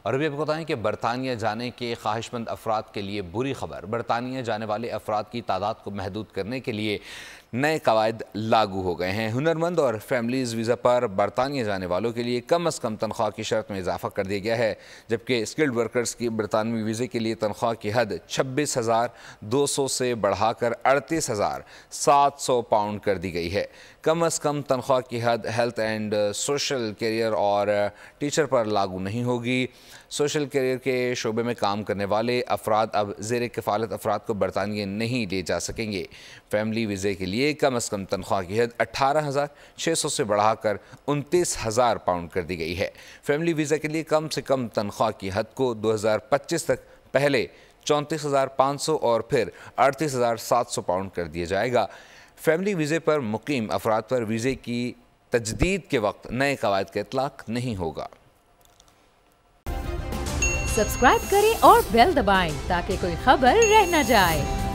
اور ابھی آپ کو بتائیں کہ برطانیہ جانے کے خواہش مند افراد کے لیے بری خبر۔ برطانیہ جانے والے افراد کی تعداد کو محدود کرنے کے لیے نئے قواعد لاگو ہو گئے ہیں۔ ہنرمند اور فیملیز ویزا پر برطانیہ جانے والوں کے لیے کم از کم تنخواہ کی شرط میں اضافہ کر دیا گیا ہے، جبکہ اسکلڈ ورکرز کی برطانوی ویزے کے لیے تنخواہ کی حد 26,200 سے بڑھا کر 38,700 پاؤنڈ کر دی گئی ہے۔ کم از کم تنخواہ کی حد ہیلتھ اینڈ سوشل کیریئر اور ٹیچر پر لاگو نہیں ہوگی۔ سوشل کیریئر کے شعبے میں کام کرنے والے افراد اب زیر کفالت افراد کو برطانیہ نہیں لے جا سکیں گے۔ فیملی ویزے کے لیے کم از کم تنخواہ کی حد 18,600 سے بڑھا کر 29,000 پاؤنڈ کر دی گئی ہے۔ فیملی ویزا کے لیے کم سے کم تنخواہ کی حد کو 2025 تک پہلے 34,500 اور پھر 38,700 پاؤنڈ کر دیا جائے گا۔ فیملی ویزے پر مقیم افراد پر ویزے کی تجدید کے وقت نئے قواعد کا اطلاق نہیں ہوگا۔ سبسکرائب کریں اور بیل دبائیں تاکہ کوئی خبر رہ نہ جائے۔